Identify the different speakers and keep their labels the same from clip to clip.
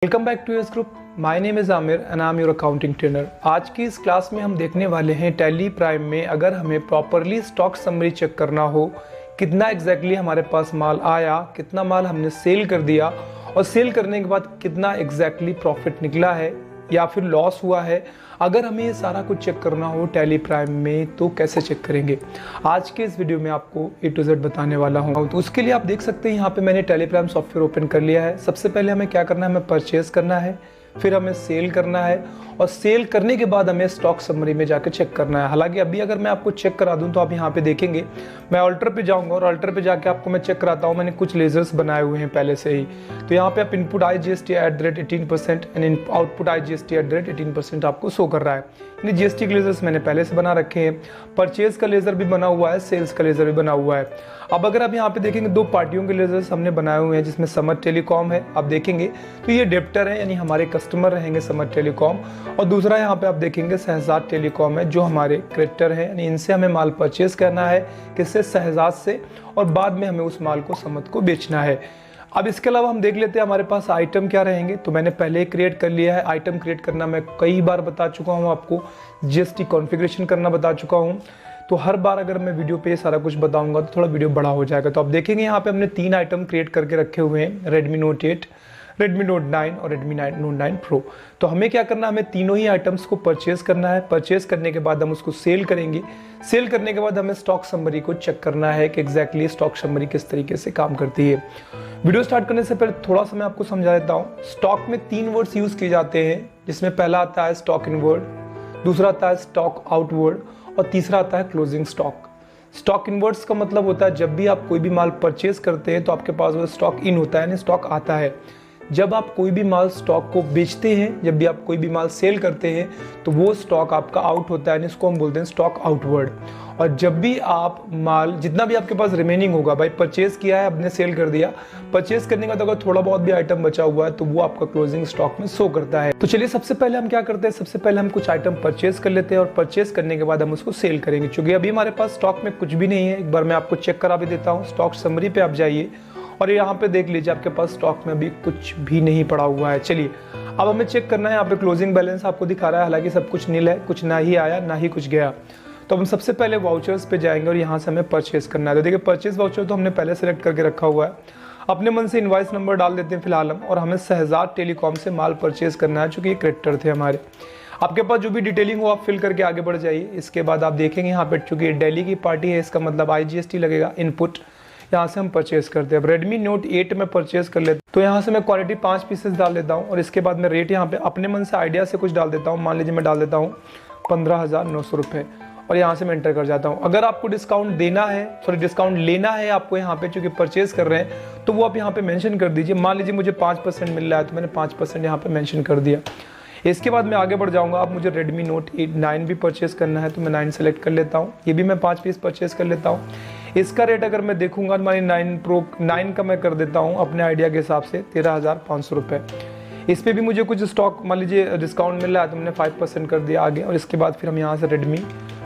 Speaker 1: Welcome back to Yes Group. My name is Aamir and I am your accounting trainer. आज की इस class में हम देखने वाले हैं टैली प्राइम में अगर हमें प्रॉपरली स्टॉक समरी चेक करना हो, कितना एग्जैक्टली हमारे पास माल आया, कितना माल हमने सेल कर दिया और सेल करने के बाद कितना एग्जैक्टली प्रॉफिट निकला है या फिर लॉस हुआ है। अगर हमें ये सारा कुछ चेक करना हो टैली प्राइम में तो कैसे चेक करेंगे, आज के इस वीडियो में आपको A to Z बताने वाला हूँ। तो उसके लिए आप देख सकते हैं यहाँ पे मैंने टैली प्राइम सॉफ्टवेयर ओपन कर लिया है। सबसे पहले हमें क्या करना है, हमें परचेज करना है, फिर हमें सेल करना है और सेल करने के बाद हमें स्टॉक समरी में जाकर चेक करना है। हालांकि अभी अगर मैं आपको चेक करा दूं तो आप यहाँ पे देखेंगे मैं अल्टर पे जाऊंगा और अल्टर पे जाके आपको मैं चेक कराता हूँ। मैंने कुछ लेजर्स बनाए हुए हैं पहले से ही। तो यहाँ पे आप input IGST @18% and output IGST @18% आपको शो कर रहा है। यानी GST के लेजर्स मैंने पहले से बना रखे हैं। परचेज का लेजर भी बना हुआ है, सेल्स का लेजर भी बना हुआ है। अब अगर आप यहाँ पे देखेंगे दो पार्टियों के लेजर्स हमने बनाए हुए हैं, जिसमें समर टेलीकॉम है। आप देखेंगे तो ये डेप्टर है, यानी हमारे कस्टमर रहेंगे समर टेलीकॉम, और दूसरा यहाँ पे आप देखेंगे शहजाद टेलीकॉम है जो हमारे क्रेडिटर हैं। यानी इनसे हमें माल परचेज करना है, किससे, शहजाद से, और बाद में हमें उस माल को समद को बेचना है। अब इसके अलावा हम देख लेते हैं हमारे पास आइटम क्या रहेंगे। तो मैंने पहले ही क्रिएट कर लिया है। आइटम क्रिएट करना मैं कई बार बता चुका हूँ आपको, GST कॉन्फ़िगरेशन करना बता चुका हूँ। तो हर बार अगर मैं वीडियो पे सारा कुछ बताऊंगा तो थोड़ा वीडियो बड़ा हो जाएगा। तो आप देखेंगे यहाँ पे हमने 3 आइटम क्रिएट करके रखे हुए हैं, Redmi Note 8, Redmi Note 9 और Redmi Note 9 Pro। तो हमें क्या करना है, हमें तीनों ही आइटम्स को परचेज करना है। परचेज करने के बाद हम उसको सेल करेंगे। सेल करने के बाद हमें स्टॉक समरी को चेक करना है कि एग्जैक्टली स्टॉक समरी किस तरीके से काम करती है। वीडियो स्टार्ट करने से पहले थोड़ा सा मैं आपको समझा देता हूँ। स्टॉक में 3 वर्ड्स यूज किए जाते हैं, जिसमें पहला आता है स्टॉक इनवर्ड, दूसरा आता है स्टॉक आउटवर्ड और तीसरा आता है क्लोजिंग स्टॉक। स्टॉक इनवर्ड्स का मतलब होता है जब भी आप कोई भी माल परचेज करते हैं तो आपके पास वो स्टॉक इन होता है, यानी स्टॉक आता है। जब आप कोई भी माल स्टॉक को बेचते हैं, जब भी आप कोई भी माल सेल करते हैं तो वो स्टॉक आपका आउट होता है, इसको हम बोलते हैं स्टॉक आउटवर्ड। और जब भी आप माल, जितना भी आपके पास रिमेनिंग होगा, भाई परचेज किया है, आपने सेल कर दिया, परचेज करने का तो अगर थोड़ा बहुत भी आइटम बचा हुआ है तो वो आपका क्लोजिंग स्टॉक में शो करता है। तो चलिए सबसे पहले हम क्या करते हैं, सबसे पहले हम कुछ आइटम परचेज कर लेते हैं और परचेज करने के बाद हम उसको सेल करेंगे। क्योंकि अभी हमारे पास स्टॉक में कुछ भी नहीं है। एक बार मैं आपको चेक करा भी देता हूँ। स्टॉक समरी पे आप जाइए और यहाँ पे देख लीजिए आपके पास स्टॉक में अभी कुछ भी नहीं पड़ा हुआ है। चलिए अब हमें चेक करना है। यहाँ पे क्लोजिंग बैलेंस आपको दिखा रहा है, हालांकि सब कुछ नील है, कुछ ना ही आया ना ही कुछ गया। तो हम सबसे पहले वाउचर्स पे जाएंगे और यहाँ से हमें परचेज करना है। तो देखिए परचेज वाउचर तो हमने पहले सेलेक्ट करके रखा हुआ है। अपने मन से इनवॉइस नंबर डाल देते हैं फिलहाल हम, और हमें शहजाद टेलीकॉम से माल परचेज करना है, चूँकि ये क्रेडिटर थे हमारे। आपके पास जो भी डिटेलिंग हो आप फिल करके आगे बढ़ जाइए। इसके बाद आप देखेंगे यहाँ पे चूँकि दिल्ली की पार्टी है, इसका मतलब IGST लगेगा इनपुट। यहाँ से हम परचेज करते हैं। अब Redmi Note 8 में परचेज कर लेते हैं। तो यहाँ से मैं क्वालिटी 5 पीसेस डाल देता हूँ और इसके बाद मैं रेट यहाँ पे अपने मन से आइडिया से कुछ डाल देता हूँ। मान लीजिए मैं डाल देता हूँ 15,900 रुपये और यहाँ से मैं एंटर कर जाता हूँ। अगर आपको डिस्काउंट देना है, डिस्काउंट लेना है आपको यहाँ पे, चूँकि परचेज कर रहे हैं, तो वो आप यहाँ पे मेंशन कर दीजिए। मान लीजिए मुझे 5% मिल रहा है तो मैंने 5% यहाँ पे मेंशन कर दिया। इसके बाद मैं आगे बढ़ जाऊँगा। अब मुझे Redmi Note 9 भी परचेज करना है तो मैं 9 सेलेक्ट कर लेता हूँ। ये भी मैं 5 पीस परचेज कर लेता हूँ। इसका रेट अगर मैं देखूंगा, हमारी 9 Pro 9 का मैं कर देता हूँ अपने आइडिया के हिसाब से 13,500 रुपये। इस पर भी मुझे कुछ स्टॉक, मान लीजिए डिस्काउंट मिल रहा है तो मैंने 5% कर दिया आगे। और इसके बाद फिर हम यहाँ से Redmi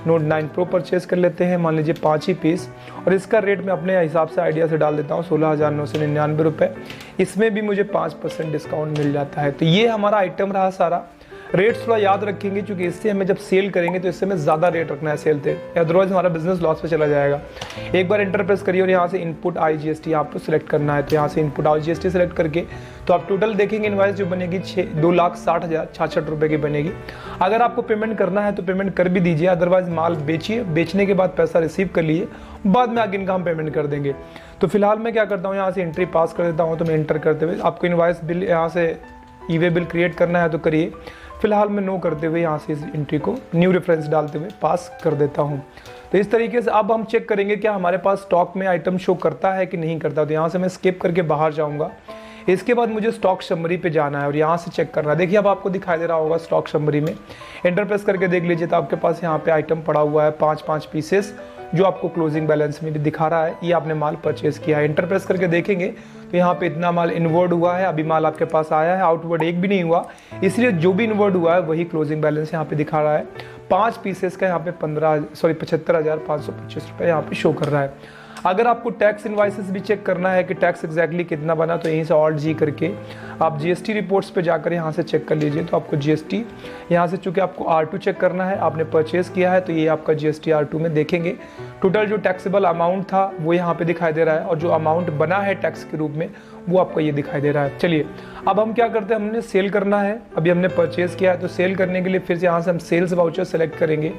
Speaker 1: Note 9 Pro परचेज कर लेते हैं, मान लीजिए 5 ही पीस, और इसका रेट मैं अपने हिसाब से आइडिया से डाल देता हूँ 16,999 रुपये। इसमें भी मुझे 5% डिस्काउंट मिल जाता है। तो ये हमारा आइटम रहा सारा। रेट थोड़ा याद रखेंगे क्योंकि इससे हमें जब सेल करेंगे तो इससे हमें ज़्यादा रेट रखना है सेल पे, अदरवाइज हमारा बिजनेस लॉस पे चला जाएगा। एक बार एंटर प्रेस करिए और यहाँ से इनपुट IGST आपको सिलेक्ट करना है। तो यहाँ से इनपुट IGST सिलेक्ट करके तो आप टोटल देखेंगे इनवाइस जो बनेगी 2,60,066 रुपये की बनेगी। अगर आपको पेमेंट करना है तो पेमेंट कर भी दीजिए, अदरवाइज माल बेचिए, बेचने के बाद पैसा रिसीव कर लिए, बाद में आगे इनका हम पेमेंट कर देंगे। तो फिलहाल मैं क्या करता हूँ, यहाँ से एंट्री पास कर देता हूँ। तो मैं एंटर करते हुए आपको इनवाइस बिल, यहाँ से ई-वे बिल क्रिएट करना है तो करिए। फिलहाल मैं नो करते हुए यहाँ से इस एंट्री को न्यू रेफरेंस डालते हुए पास कर देता हूँ। तो इस तरीके से अब हम चेक करेंगे क्या हमारे पास स्टॉक में आइटम शो करता है कि नहीं करता। तो यहाँ से मैं स्किप करके बाहर जाऊँगा। इसके बाद मुझे स्टॉक समरी पे जाना है और यहाँ से चेक करना है। देखिए अब आपको दिखाई दे रहा होगा स्टॉक समरी में, एंटर प्रेस करके देख लीजिए तो आपके पास यहाँ पे आइटम पड़ा हुआ है 5 पीसेस, जो आपको क्लोजिंग बैलेंस में भी दिखा रहा है। ये आपने माल परचेज किया है। एंटर प्रेस करके देखेंगे तो यहाँ पे इतना माल इनवर्ड हुआ है, अभी माल आपके पास आया है, आउटवर्ड एक भी नहीं हुआ, इसलिए जो भी इनवर्ड हुआ है वही क्लोजिंग बैलेंस यहाँ पे दिखा रहा है। 5 पीसेस का यहाँ पे 75,525 रुपये यहाँ पे शो कर रहा है। अगर आपको टैक्स इनवाइसेस भी चेक करना है कि टैक्स एग्जैक्टली कितना बना, तो यहीं से ऑल्ट जी करके आप जीएसटी रिपोर्ट्स पे जाकर यहाँ से चेक कर लीजिए। तो आपको जीएसटी यहाँ से, चूँकि आपको R2 चेक करना है, आपने परचेज़ किया है, तो ये आपका जीएसटी R2 में देखेंगे टोटल जो टैक्सेबल अमाउंट था वो यहाँ पे दिखाई दे रहा है, और जो अमाउंट बना है टैक्स के रूप में वो आपका ये दिखाई दे रहा है। चलिए अब हम क्या करते हैं, हमने सेल करना है, अभी हमने परचेज़ किया है, तो सेल करने के लिए फिर से यहाँ से हम सेल्स वाउचर सेलेक्ट करेंगे।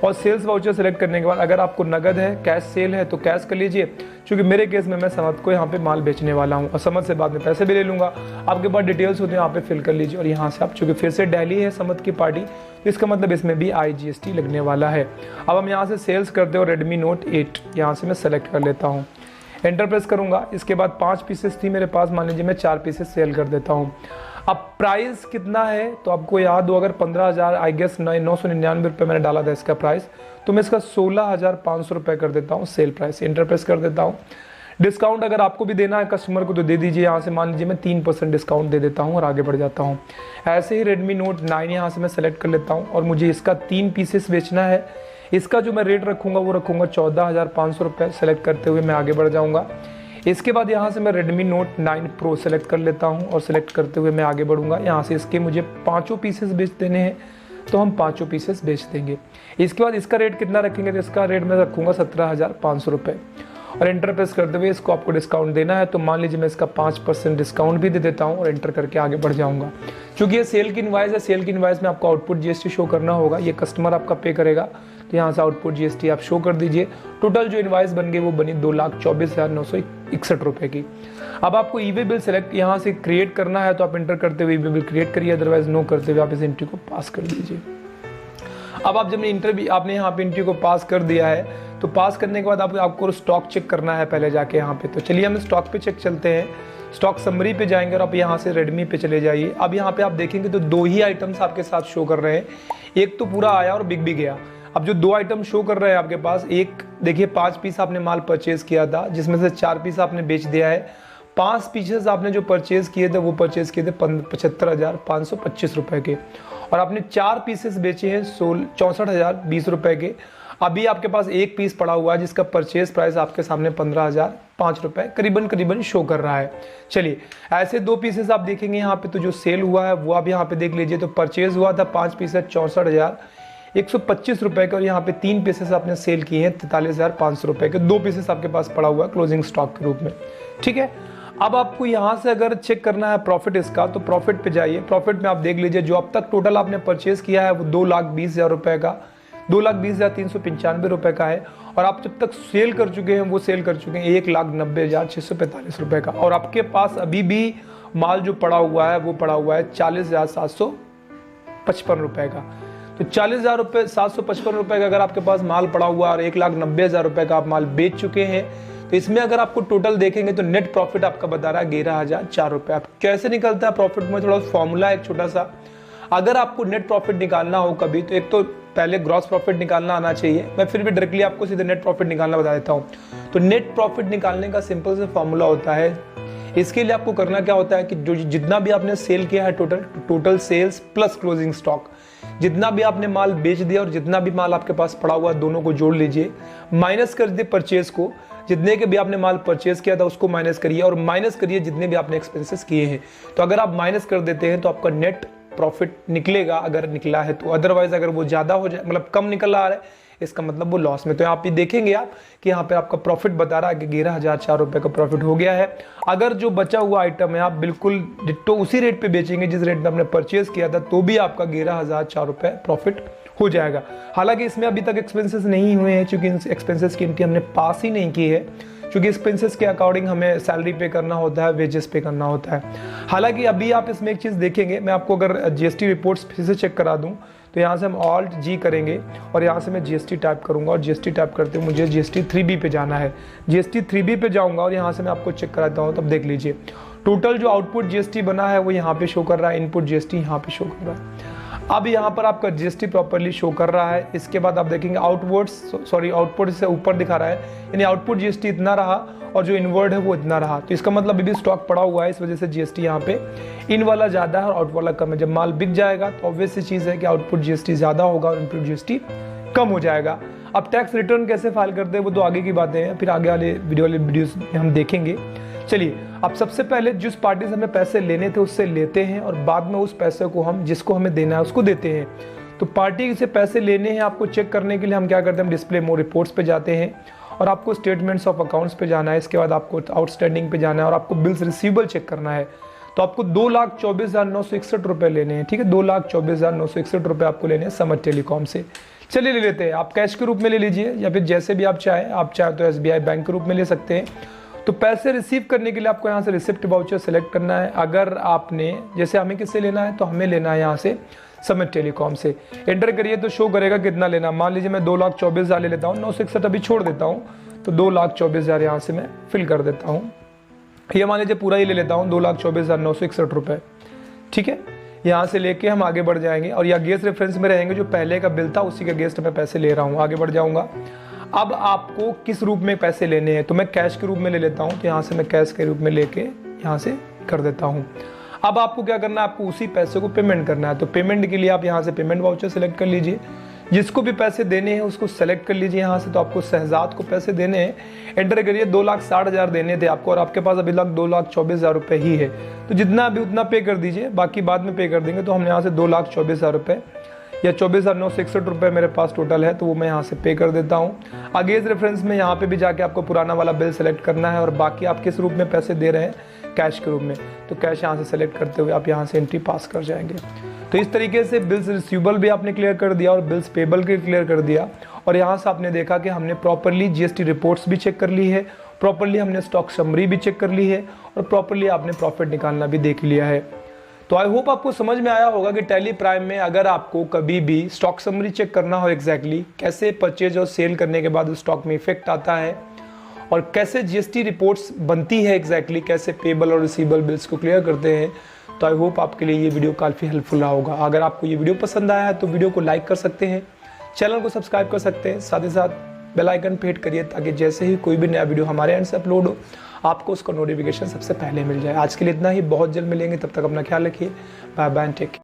Speaker 1: और सेल्स वाउचर सेलेक्ट करने के बाद अगर आपको नगद है, कैश सेल है, तो कैश कर लीजिए। क्योंकि मेरे केस में मैं समझ को यहाँ पे माल बेचने वाला हूँ और समझ से बाद में पैसे भी ले लूँगा। आपके पास डिटेल्स होते हैं, यहाँ पे फिल कर लीजिए। और यहाँ से आप, चूँकि फिर से दिल्ली है समझ की पार्टी, तो इसका मतलब इसमें भी IGST लगने वाला है। अब हम यहाँ से सेल्स करते हो Redmi Note 8, यहाँ से मैं सेलेक्ट कर लेता हूँ, एंटर प्रेस करूँगा। इसके बाद 5 पीसेस थी मेरे पास, मान लीजिए मैं 4 पीसेस सेल कर देता हूँ। अब प्राइस कितना है तो आपको याद हो, अगर 15,000 आई गेस 999 रुपये मैंने डाला था इसका प्राइस, तो मैं इसका 16,500 रुपये कर देता हूँ सेल प्राइस, एंटर प्रेस कर देता हूँ। डिस्काउंट अगर आपको भी देना है कस्टमर को तो दे दीजिए, यहाँ से मान लीजिए मैं 3% डिस्काउंट दे देता हूँ और आगे बढ़ जाता हूँ। ऐसे ही Redmi Note 9 यहाँ से मैं सेलेक्ट कर लेता हूँ और मुझे इसका 3 पीसेस बेचना है। इसका जो मैं रेट रखूँगा वो रखूँगा 14,500 रुपये। सेलेक्ट करते हुए मैं आगे बढ़ जाऊँगा। इसके बाद यहाँ से मैं Redmi Note 9 Pro सेलेक्ट कर लेता हूँ और सेलेक्ट करते हुए मैं आगे बढ़ूँगा। यहाँ से इसके मुझे 5 पीसेस बेच देने हैं, तो हम 5 पीसेस बेच देंगे। इसके बाद इसका रेट कितना रखेंगे, तो इसका रेट मैं रखूँगा 17,500 रुपये और एंटर प्रेस करते हुए इसको आपको डिस्काउंट देना है, तो मान लीजिए मैं इसका 5% डिस्काउंट भी दे देता हूँ और एंटर करके आगे बढ़ जाऊँगा। क्योंकि ये सेल की इनवाइस है, सेल की इनवाइस में आपको आउटपुट GST शो करना होगा, ये कस्टमर आपका पे करेगा, तो यहाँ से आउटपुट GST आप शो कर दीजिए। टोटल जो इनवाइस बन गई वो बनी 2,24,961 रुपये की। अब आपको ई-वे बिल सेलेक्ट यहाँ से क्रिएट करना है, तो आप एंटर करते हुए ई-वे बिल क्रिएट करिए, अदरवाइज नो करते हुए आप इस एंट्री को पास कर दीजिए। अब आप जब आपने यहाँ पे एंट्री को पास कर दिया है, तो पास करने के बाद आपको स्टॉक चेक करना है पहले जाके यहाँ पे। तो चलिए हम स्टॉक पे चेक चलते हैं, स्टॉक समरी पे जाएंगे और आप यहाँ से रेडमी पे चले जाइए। अब यहाँ पे आप देखेंगे तो 2 ही आइटम्स आपके साथ शो कर रहे हैं, एक तो पूरा आया और बिक भी गया। अब जो 2 आइटम शो कर रहे हैं आपके पास, एक देखिए 5 पीस आपने माल परचेज किया था, जिसमें से 4 पीस आपने बेच दिया है। 5 पीसेस आपने जो परचेज किए थे वो परचेज किए थे 75,525 रुपये के, और आपने 4 पीसेस बेचे हैं 64,020 रुपये के। अभी आपके पास एक पीस पड़ा हुआ है जिसका परचेज प्राइस आपके सामने 15,005 रुपये करीबन शो कर रहा है। चलिए ऐसे 2 पीसेस आप देखेंगे यहाँ पे, तो जो सेल हुआ है वो आप यहाँ पे देख लीजिए। तो परचेज हुआ था 5 पीसेस 64,125 रुपये के, और यहाँ पे 3 पीसेस आपने सेल किए हैं 43,500 रुपये के। 2 पीसेस आपके पास पड़ा हुआ है क्लोजिंग स्टॉक के रूप में, ठीक है। अब आपको यहाँ से अगर चेक करना है प्रॉफिट इसका, तो प्रॉफिट पे जाइए। प्रॉफिट में आप देख लीजिए जो अब तक टोटल आपने परचेज किया है वो 2,20,000 रुपये का, 2,20,395 रुपये का है, और आप जब तक सेल कर चुके हैं वो सेल कर चुके हैं 1,90,645 रुपये का। और आपके पास अभी भी माल जो पड़ा हुआ है वो पड़ा हुआ है 40,755 रुपये का। तो 40,755 रुपये का अगर आपके पास माल पड़ा हुआ है और 1,90,000 रुपये का आप माल बेच चुके हैं, तो इसमें अगर आपको टोटल देखेंगे तो नेट प्रॉफिट आपका बता रहा है 11,004 रुपये। आप कैसे निकलता है प्रॉफिट में, थोड़ा फॉर्मूला है एक छोटा सा। अगर आपको नेट प्रॉफिट निकालना हो कभी, तो एक तो पहले ग्रॉस प्रॉफिट निकालना आना चाहिए। मैं फिर भी डायरेक्टली आपको सीधे नेट प्रॉफिट निकालना बता देता हूँ। तो नेट प्रॉफिट निकालने का सिंपल सा फॉर्मूला होता है। इसके लिए आपको करना क्या होता है कि जो जितना भी आपने सेल किया है total sales plus closing stock, जितना भी आपने माल बेच दिया और जितना भी माल आपके पास पड़ा हुआ, दोनों को जोड़ लीजिए, माइनस कर दीजिए परचेज को, जितने के भी आपने माल परचेज किया था उसको माइनस करिए, और माइनस करिए जितने भी आपने एक्सपेंसेस किए हैं। तो अगर आप माइनस कर देते हैं तो आपका नेट प्रॉफिट निकलेगा, अगर निकला है तो। अदरवाइज अगर वो ज़्यादा हो जाए, मतलब कम निकल आ रहा है, इसका मतलब वो लॉस में। तो आप ये देखेंगे आप कि यहाँ पे आपका प्रॉफिट बता रहा है कि 11,004 रुपये का प्रॉफिट हो गया है। अगर जो बचा हुआ आइटम है आप बिल्कुल डिट्टो उसी रेट पे बेचेंगे जिस रेट में आपने परचेज किया था, तो भी आपका 11,004 रुपये प्रॉफिट हो जाएगा। हालांकि इसमें अभी तक एक्सपेंसेस नहीं हुए हैं, क्योंकि एक्सपेंसेस की एंट्री हमने पास ही नहीं की है, क्योंकि एक्सपेंसेस के अकॉर्डिंग हमें सैलरी पे करना होता है, वेजेस पे करना होता है। हालांकि अभी आप इसमें एक चीज़ देखेंगे, मैं आपको अगर GST रिपोर्ट्स फिर से चेक करा दूं, तो यहाँ से हम ऑल्ट जी करेंगे और यहाँ से मैं GST टाइप करूँगा, और GST टाइप करते हुए मुझे GST 3B पे जाना है। GST 3B पे जाऊँगा और यहाँ से मैं आपको चेक कराता हूँ। तब देख लीजिए टोटल जो आउटपुट GST बना है वो यहाँ पे शो कर रहा है, इनपुट GST यहाँ पे शो कर रहा है। अब यहाँ पर आपका GST प्रॉपर्ली शो कर रहा है। इसके बाद आप देखेंगे आउटपुट से ऊपर दिखा रहा है, यानी आउटपुट GST इतना रहा और जो इनवर्ड है वो इतना रहा। तो इसका मतलब अभी भी स्टॉक पड़ा हुआ है, इस वजह से GST यहाँ पे इन वाला ज़्यादा है और आउट वाला कम है। जब माल बिक जाएगा तो ऑब्वियस सी चीज़ है कि आउटपुट GST ज़्यादा होगा और इनपुट GST कम हो जाएगा। अब टैक्स रिटर्न कैसे फाइल करते हैं वो तो आगे की बातें हैं, फिर आगे वाले वीडियोस में हम देखेंगे। चलिए, अब सबसे पहले जिस पार्टी से हमें पैसे लेने थे उससे लेते हैं और बाद में उस पैसे को हम जिसको हमें देना है उसको देते हैं। तो पार्टी से पैसे लेने हैं आपको चेक करने के लिए हम क्या करते हैं, हम डिस्प्ले मोर रिपोर्ट्स पे जाते हैं और आपको स्टेटमेंट्स ऑफ अकाउंट्स पे जाना है। इसके बाद आपको आउटस्टैंडिंग पे जाना है और आपको बिल्स रिसीवेबल चेक करना है। तो आपको 2,24,961 रुपये लेने हैं, ठीक है, 2,24,961 रुपये आपको लेने हैं समर टेलीकॉम से। चलिए ले लेते हैं, आप कैश के रूप में ले लीजिए या फिर जैसे भी आप चाहें तो SBI बैंक के रूप में ले सकते हैं। तो पैसे रिसीव करने के लिए आपको यहाँ से रिसिप्ट वाउचर सेलेक्ट करना है। अगर आपने जैसे हमें किससे लेना है, तो हमें लेना है यहाँ से समिट टेलीकॉम से। एंटर करिए तो शो करेगा कितना लेना। मान लीजिए मैं 2,24,000 ले लेता हूँ, 961 अभी छोड़ देता हूँ, तो 2,24,000 यहाँ से मैं फिल कर देता हूँ। ये मान लीजिए पूरा ही ले लेता हूँ, 2,24,961 रुपये, ठीक है। यहाँ से लेके हम आगे बढ़ जाएंगे और या अगेंस्ट रेफरेंस में रहेंगे, जो पहले का बिल था उसी के अगेंस्ट मैं पैसे ले रहा हूँ। आगे बढ़ जाऊँगा। अब आपको किस रूप में पैसे लेने हैं, तो मैं कैश के रूप में ले लेता हूँ, तो यहाँ से मैं कैश के रूप में लेके यहाँ से कर देता हूँ। अब आपको क्या करना है, आपको उसी पैसे को पेमेंट करना है। तो पेमेंट के लिए आप यहाँ से पेमेंट वाउचर सेलेक्ट कर लीजिए, जिसको भी पैसे देने हैं उसको सेलेक्ट कर लीजिए यहाँ से। तो आपको शहजाद को पैसे देने हैं, एंटर करिए। 2,60,000 देने थे आपको और आपके पास अभी 2,24,000 रुपये ही है, तो जितना अभी उतना पे कर दीजिए, बाकी बाद में पे कर देंगे। तो हम यहाँ से 2,24,000 रुपये या 24,961 रुपये मेरे पास टोटल है, तो वो मैं यहाँ से पे कर देता हूँ। अगेंस्ट रेफरेंस में यहाँ पे भी जाके आपको पुराना वाला बिल सेलेक्ट करना है और बाकी आप किस रूप में पैसे दे रहे हैं, कैश के रूप में। तो कैश यहाँ से सेलेक्ट करते हुए आप यहाँ से एंट्री पास कर जाएंगे। तो इस तरीके से बिल्स रिसीवेबल भी आपने क्लियर कर दिया और बिल्स पेबल के क्लियर कर दिया। और यहाँ से आपने देखा कि हमने प्रॉपरली GST रिपोर्ट्स भी चेक कर ली है, प्रॉपरली हमने स्टॉक समरी भी चेक कर ली है और प्रॉपरली आपने प्रॉफिट निकालना भी देख लिया है। तो आई होप आपको समझ में आया होगा कि टैली प्राइम में अगर आपको कभी भी स्टॉक समरी चेक करना हो एग्जैक्टली कैसे परचेज और सेल करने के बाद स्टॉक में इफेक्ट आता है और कैसे GST रिपोर्ट्स बनती है एग्जैक्टली, कैसे पेबल और रिसीवेबल बिल्स को क्लियर करते हैं, तो आई होप आपके लिए ये वीडियो काफ़ी हेल्पफुल रहा होगा। अगर आपको ये वीडियो पसंद आया है तो वीडियो को लाइक कर सकते हैं, चैनल को सब्सक्राइब कर सकते हैं, साथ ही साथ बेल आइकन पे हिट करिए ताकि जैसे ही कोई भी नया वीडियो हमारे एंड से अपलोड हो आपको उसका नोटिफिकेशन सबसे पहले मिल जाए। आज के लिए इतना ही, बहुत जल्द मिलेंगे, तब तक अपना ख्याल रखिए। Bye bye, take care.